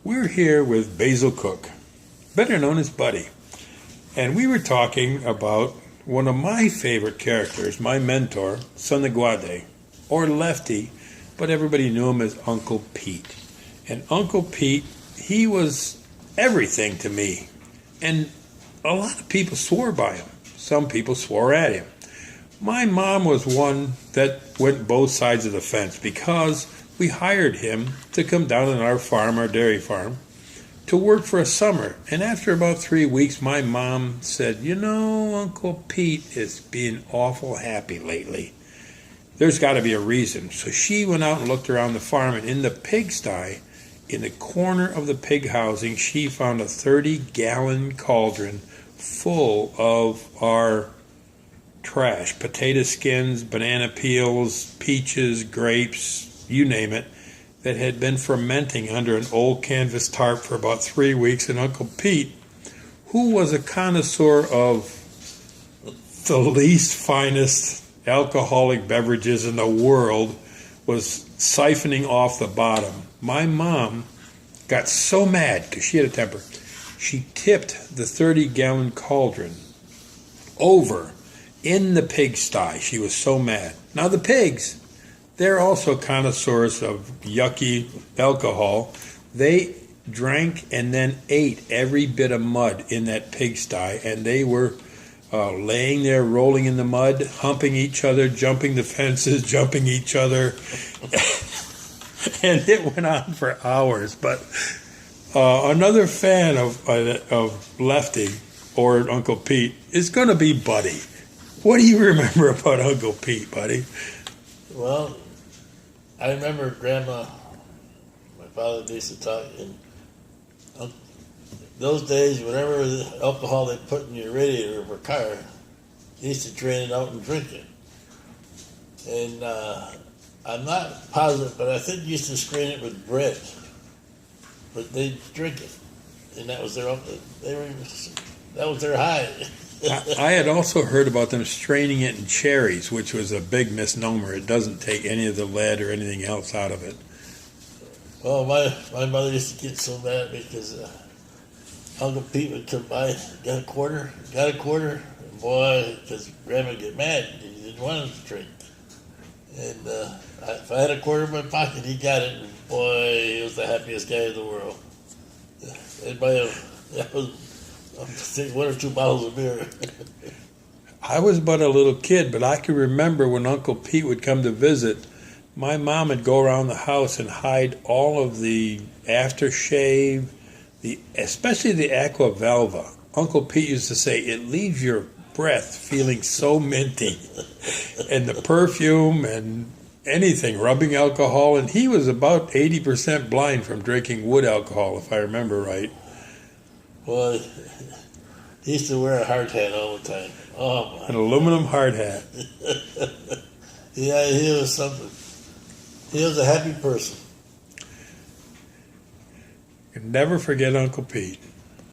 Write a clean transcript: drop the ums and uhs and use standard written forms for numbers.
We're here with Basil Cook, better known as Buddy, and we were talking about one of my favorite characters, my mentor, Son of Guade, or Lefty, but everybody knew him as Uncle Pete. And Uncle Pete, he was everything to me, and a lot of people swore by him. Some people swore at him. My mom was one that went both sides of the fence because we hired him to come down on our farm, our dairy farm, to work for a summer. And after about 3 weeks, my mom said, "You know, Uncle Pete is being awful happy lately. There's got to be a reason." So she went out and looked around the farm, and in the pigsty, in the corner of the pig housing, she found a 30-gallon cauldron full of our trash, potato skins, banana peels, peaches, grapes, you name it, that had been fermenting under an old canvas tarp for about 3 weeks. And Uncle Pete, who was a connoisseur of the least finest alcoholic beverages in the world, was siphoning off the bottom. My mom got so mad because she had a temper. She tipped the 30-gallon cauldron over in the pigsty. She was so mad. Now the pigs, they're also connoisseurs of yucky alcohol. They drank and then ate every bit of mud in that pigsty, and they were laying there, rolling in the mud, humping each other, jumping the fences, jumping each other. And it went on for hours. But another fan of Lefty, or Uncle Pete, is going to be Buddy. What do you remember about Uncle Pete, Buddy? Well, I remember Grandma, my father used to talk, and those days, whatever alcohol they put in your radiator of a car, they used to drain it out and drink it. And I'm not positive, but I think they used to screen it with bread. But they'd drink it, and that was their high. I had also heard about them straining it in cherries, which was a big misnomer. It doesn't take any of the lead or anything else out of it. Well, my mother used to get so mad because Uncle Pete would come by, got a quarter, and boy, because Grandma would get mad, he didn't want him to drink. And if I had a quarter in my pocket, he got it, and boy, he was the happiest guy in the world. That was, I think, 1 or 2 bottles of beer. I was but a little kid, but I can remember when Uncle Pete would come to visit, my mom would go around the house and hide all of the aftershave, especially the Aqua Velva. Uncle Pete used to say, it leaves your breath feeling so minty. And the perfume and anything, rubbing alcohol. And he was about 80% blind from drinking wood alcohol, if I remember right. Well, he used to wear a hard hat all the time. Oh, my. An aluminum hard hat. Yeah, he was something. He was a happy person. You can never forget Uncle Pete.